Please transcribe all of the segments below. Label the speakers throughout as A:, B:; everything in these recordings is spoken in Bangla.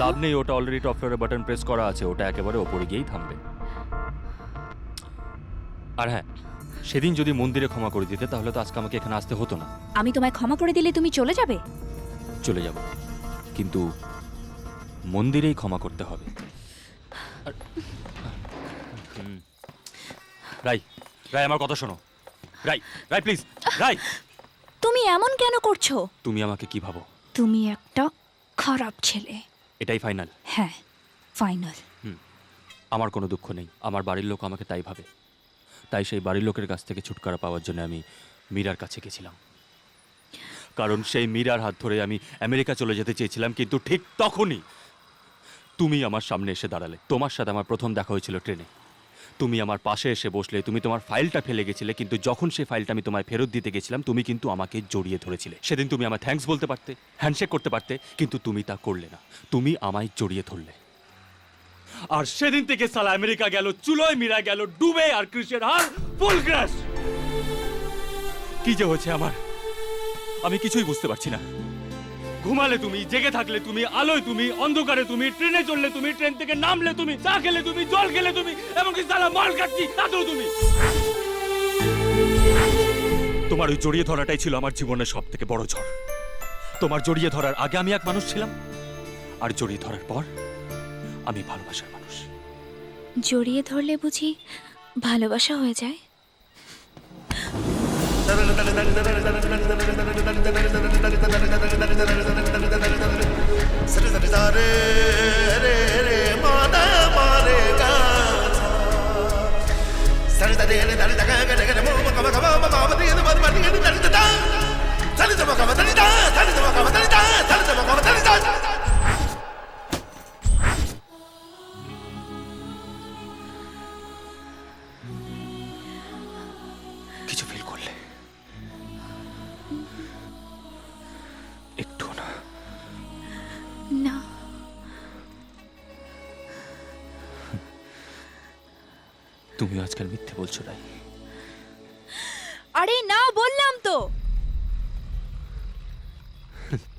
A: লাভ নেই, ওটা অলরেডি টপ ফ্লোরে বাটন প্রেস করা আছে, ওটা একেবারে ওপরে গিয়েই থামবে। আর হ্যাঁ, সেদিন যদি মন্দিরে ক্ষমা করে দিতে তাহলে তো আজকে আমাকে এখানে আসতে হতো না।
B: আমি তোমায় ক্ষমা করে দিলে তুমি চলে যাবে?
A: চলে যাব, কিন্তু মন্দিরেই ক্ষমা করতে হবে। রাই, রাই আমার কথা শোনো। রাই, রাই প্লিজ, রাই।
B: তুমি এমন কেন করছো?
A: তুমি আমাকে কি ভাবো?
B: তুমি একটা খারাপ ছেলে।
A: এটাই ফাইনাল?
B: হ্যাঁ, ফাইনাল।
A: আমার কোনো দুঃখ নেই, আমার বাড়ির লোক আমাকে তাই ভাবে। তাই সেই বাড়ির লোকের কাছ থেকে ছুটকারা পাওয়ার জন্য আমি মীরার কাছে গেছিলাম, কারণ সেই মীরার হাত ধরে আমি আমেরিকা চলে যেতে চেয়েছিলাম। কিন্তু ঠিক তখনই তুমি আমার সামনে এসে দাঁড়ালে। তোমার সাথে আমার প্রথম দেখা হয়েছিল ট্রেনে। তুমি আমার পাশে এসে বসলে, তুমি তোমার ফাইলটা ফেলে গেছিলে, কিন্তু যখন সেই ফাইলটা আমি তোমায় ফেরত দিতে গেছিলাম তুমি কিন্তু আমাকে জড়িয়ে ধরেছিলে। সেদিন তুমি আমায় থ্যাঙ্কস বলতে পারতে, হ্যান্ডশেক করতে পারতে, কিন্তু তুমি তা করলে না। তুমি আমায় জড়িয়ে ধরলে। আর সেদিন থেকে সালা আমেরিকা গেল চুলোয়, মীরা গেল ডুবে, আর ক্রিসের হাল ফুল ক্র্যাশ। কি যে হচ্ছে আমার, আমি কিছুই বুঝতে পারছি না। ঘুমালে তুমি, জেগে থাকলে তুমি, আলোয় তুমি, অন্ধকারে তুমি, ট্রেনে চললে তুমি, ট্রেন থেকে নামলে তুমি, চা খেলে তুমি, জল খেলে তুমি, এমনকি সালা মাল কাটছি তাতেও তুমি। তোমার ওই জড়িয়ে ধরাটাই ছিল আমার জীবনের সব থেকে বড় ঝড়। তোমার জড়িয়ে ধরার আগে আমি এক মানুষ ছিলাম, আর জড়িয়ে ধরার পর আমি ভালোবাসার মানুষ।
B: জড়িয়ে ধরলে বুঝি ভালোবাসা হয়ে যায়?
A: কিছু ফিল করলে? একটু না?
B: না।
A: তুমিও আজকাল মিথ্যে বলছো রাই।
B: আরে না, বললাম তো।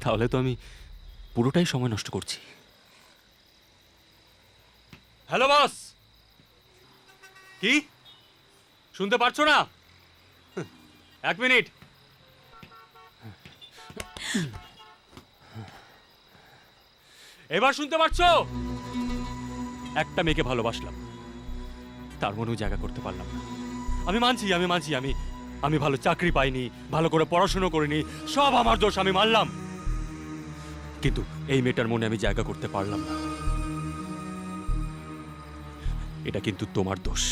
A: তাহলে তো আমি পুরোটাই সময় নষ্ট করছি। হ্যালো বস, কি শুনতে পারছো না? এক মিনিট। এবার শুনতে পারছো? একটা মেয়েকে ভালোবাসলাম, তার মনেও জায়গা করতে পারলাম না। আমি মানছি, আমি ভালো চাকরি পাইনি, ভালো করে পড়াশোনা করিনি, সব আমার দোষ, আমি মানলাম। কিন্তু এই মেয়েটার মনে আমি জায়গা করতে পারলাম না। এটা কিন্তু তোমার দোষ।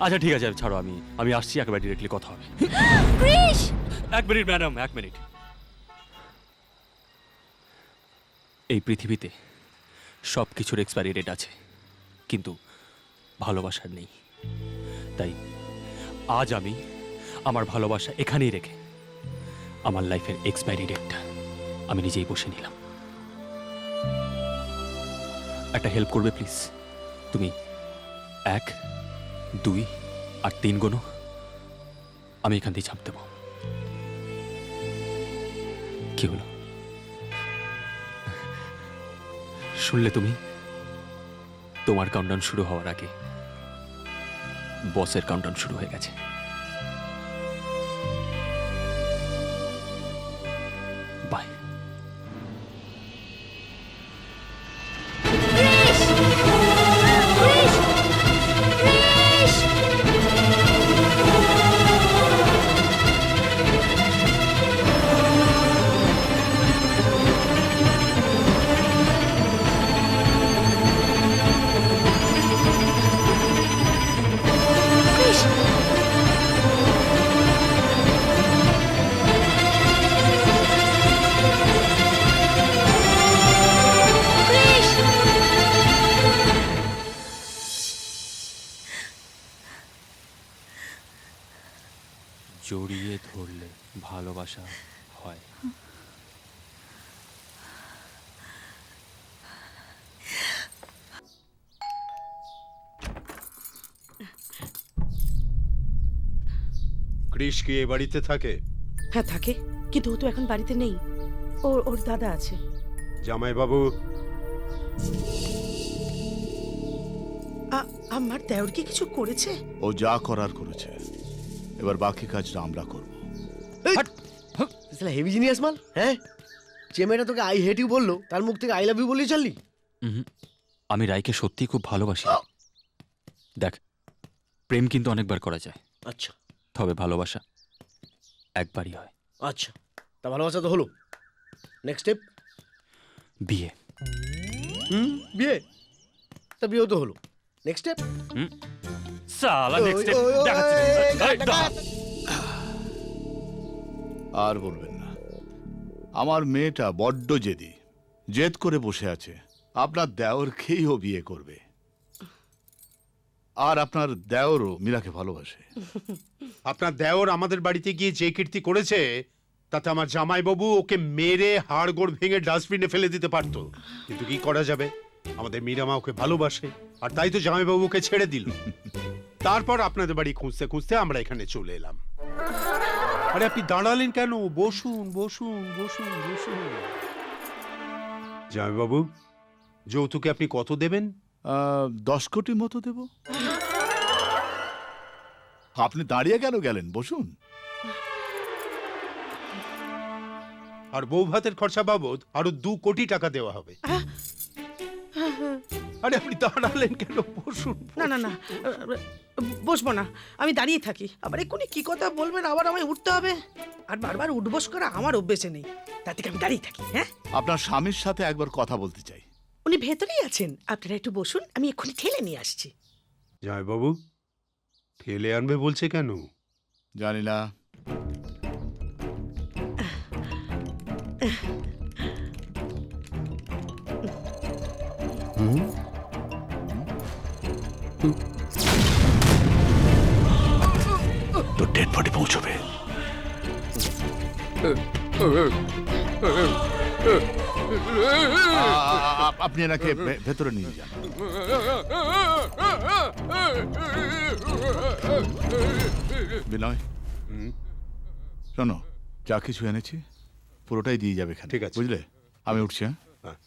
A: আচ্ছা ঠিক আছে, ছাড়ো, আমি আসছি, একেবারে ডিরেক্টলি কথা হবে।
B: ক্রিস!
A: এক মিনিট ম্যাডাম, এক মিনিট। এই পৃথিবীতে সব কিছুর এক্সপায়ারি ডেট আছে, কিন্তু ভালোবাসার নেই। তাই আজ আমি আমার ভালোবাসা এখানেই রেখে আমার লাইফের এক্সপায়ারি ডেটটা আমি নিজেই বসে নিলাম। একটা হেল্প করবে প্লিজ? তুমি 1, 2 আর 3 গোনো, আমি এখান থেকে ঝাঁপ দেব। কি হলো? শুনলে তুমি? তোমার কাউন্টডাউন শুরু হওয়ার আগে বসের কাউন্টডাউন শুরু হয়ে গেছে। বাই। জড়িয়ে ধরলে ভালোবাসা হয়।
C: ক্রিস কি এ বাড়িতে থাকে? হ্যাঁ থাকে, কিন্তু ও তো এখন বাড়িতে নেই। ওর দাদা আছে।
D: জামাইবাবু,
C: আমার দেওর কি কিছু করেছে?
E: ও যা করার করেছে, এবার বাকি কাজটা আমরা করব।
F: হেভি জিনিয়াস মাল। হ্যাঁ, যে মেয়েটা তোকে আই হেট ইউ বললো তার মুখ থেকে আই লাভ ইউ বলেই চললি?
A: আমি রাইকে সত্যিই খুব ভালোবাসি। দেখ, প্রেম কিন্তু অনেকবার করা যায়,
F: আচ্ছা
A: তবে ভালোবাসা একবারই হয়।
F: আচ্ছা, তা ভালোবাসা তো হলো। Next step?
A: বিয়ে।
F: বিয়ে? তা বিয়েও তো হলো। Next step?
A: সালা নেক্সট স্টেপ দেখাচ্ছি।
E: আর বলবেন না, আমার মেয়েটা বড্ড জেদি, জেদ করে বসে আছে। আপনার দেওরকেই ও বিয়ে করবে, আর আপনার দেওরও মীরাকে ভালোবাসে।
D: আপনার দেওর আমাদের বাড়িতে গিয়ে যে কীর্তি করেছে, তাতে আমার জামাইবাবু ওকে মেরে হাড়গোড় ভেঙে ডাস্টবিনে ফেলে দিতে পারতো, কিন্তু কি করা যাবে, আমাদের মীরামা ওকে ভালোবাসে, আর তাই তো জামাইবাবুকে ছেড়ে দিল। তারপর আপনাদের বাড়ি খুঁজতে খুঁজতে আমরা এখানে চলে এলাম। আরে আপনি দাঁড়ালেন কেন? বসুন বসুন বসুন বসুন। জামাইবাবু, যৌতুকে আপনি কত দেবেন?
E: 10 কোটি মতো দেব। আপনি দাঁড়িয়ে কেন গেলেন? বসুন।
D: আর বউ ভাতের খরচা বাবদ আরো 2 কোটি টাকা দেওয়া হবে। আরে আপনি দাঁড়ালেন কেন? বসুন।
C: না না না, বসবো না, আমি দাঁড়িয়ে থাকি। আবার এক্ষুনি কি কথা বলবেন, আবার আমায় উঠতে হবে। আর বারবার উঠবস করা আমার অভ্যেসে নেই, তার থেকে আমি দাঁড়িয়ে থাকি। হ্যাঁ,
E: আপনার স্বামীর সাথে একবার কথা বলতে চাই।
C: উনি ভেতরেই আছেন, আপনারা একটু বসুন, আমি এক্ষুনি ঠেলে নিয়ে আসছি।
D: জামাইবাবু, ঠেলে আনবে বলছে কেন?
E: জানি না। তো ডেড বডি পৌঁছবে। আপনি এনাকে ভেতরে নিয়ে যান। বিনয়, শোনো, যা কিছু এনেছি পুরোটাই দিয়ে যাবে এখানে,
D: ঠিক আছে।
E: বুঝলে? আমি উঠছি। হ্যাঁ,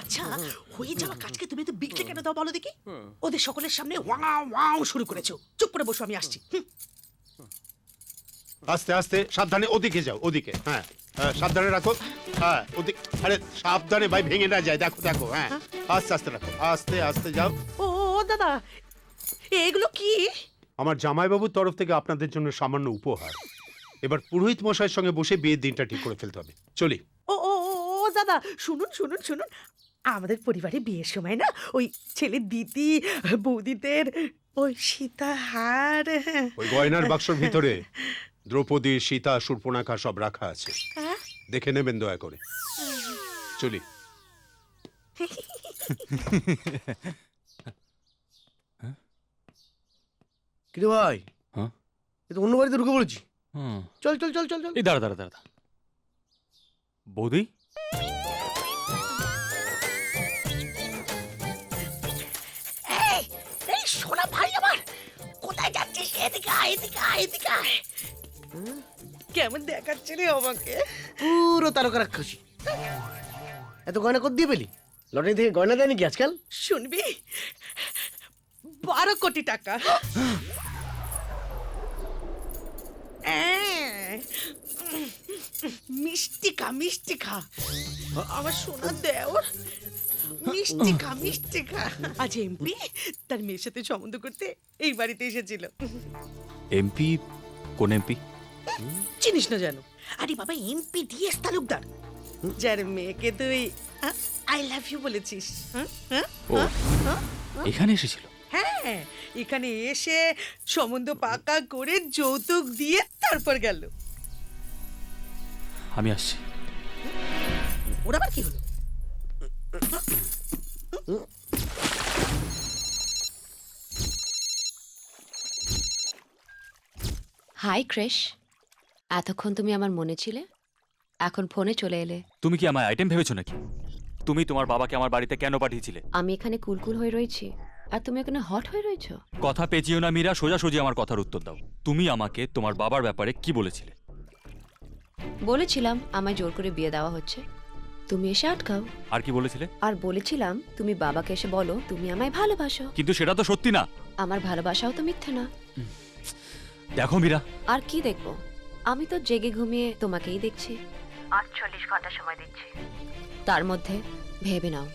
C: আচ্ছা, হয়ে যাওয়া কাজকে তুমি তো বিক্রি কেন দাও বলো দেখি? ওদের সকলের সামনে ওয়াও ওয়াও শুরু করেছো। চুপ করে বসো, আমি আসছি।
D: আস্তে আস্তে, সাবধানে। ওদিকে যাও, ওদিকে। হ্যাঁ হ্যাঁ, সাবধানে রাখো। হ্যাঁ, ওদিক। আরে সাবধানে ভাই, ভেঙে না যায়। দেখো দেখো। হ্যাঁ, আস্তে আস্তে রাখো, আস্তে আস্তে যাও।
C: ও দাদা, এগুলো কি?
D: আমার জামাইবাবুর তরফ থেকে আপনাদের জন্য সামান্য উপহার। এবার পুরোহিত মশাইয়ের সঙ্গে বসে বিয়ের দিনটা ঠিক করে ফেলতে হবে। চলি।
C: ও ও ও ও দাদা, শুনুন শুনুন শুনুন, আমাদের পরিবারে বিয়ের সময় না ওই ছেলের দিদি বৌদিদের ওই সীতাহার,
D: ওই গয়নার বাক্সর ভিতরে দ্রৌপদী, সীতা, শূর্পণখা সব রাখা আছে, দেখে নেবেন দয়া করে। চলি।
F: কিরে ভাই,
A: হ্যাঁ?
F: এ তো অন্য বাড়িতে ঢুকে পড়েছি।
A: হুম।
F: চল চল চল চল চল।
A: এই দাঁড়া দাঁড়া দাঁড়া, বৌদি,
C: এই সোনা ভাই আমার, কোথায় যাচ্ছিস? এদিকে আয়, এদিকে আয়, এদিকে আয়। কেমন দেখাচ্ছে রে আমাকে?
F: পুরো তারকা রাক্ষসী। এত গয়না কত দিয়ে পেলি? লটারি থেকে গয়না দেয় নাকি আজকাল?
C: শুনবি, 12 কোটি টাকা। মিষ্টি খা, মিষ্টি খা, আমার সোনা দেওর, মিষ্টি খা, মিষ্টি খা। আজ এমপি তার মেয়ের সাথে সম্বন্ধ করতে এই বাড়িতে এসেছিল।
A: এমপি? কোন এমপি?
C: চিনিস না জানো? আরে বাবা, এমপি ডিএস তালুকদার, যার মেয়েকে তুই আই লাভ ইউ বলেছিস।
A: ও, এখানে এসেছিল?
C: হ্যাঁ, এখানে এসে সম্বন্ধ পাকা করে যৌতুক দিয়ে তারপর গেল।
A: আমি আসছি।
C: ওর আবার কি হলো?
G: হাই ক্রিশ, এতক্ষণ তুমি আমার মনে ছিলে, এখন ফোনে চলে এলে।
A: তুমি কি আমার আইটেম ভেবেছো নাকি? তুমি তোমার বাবাকে আমার বাড়িতে কেন পাঠিয়েছিলে?
G: আমি এখানে কুলকুল হয়ে রয়েছি, আর তুমি এখানে হট হয়ে রয়েছো?
A: কথা পেঁচিও না মীরা, সোজাসুজি আমার কথার উত্তর দাও। তুমি আমাকে তোমার বাবার ব্যাপারে কি বলেছিলে?
G: বলেছিলাম আমায় জোর করে বিয়ে দেওয়া হচ্ছে, তুমি এসে আটকাও।
A: আর কি বলেছিলে?
G: আর বলেছিলাম তুমি বাবাকে এসে বলো তুমি আমায় ভালোবাসো।
A: কিন্তু সেটা তো সত্যি না।
G: আমার ভালোবাসাও তো মিথ্যে না।
A: দেখো মীরা,
G: আর কি দেখবো? আমি তো জেগে ঘুমিয়ে তোমাকেই দেখছি। 48 ঘন্টা সময় দিচ্ছি, তার মধ্যে ভেবে নাও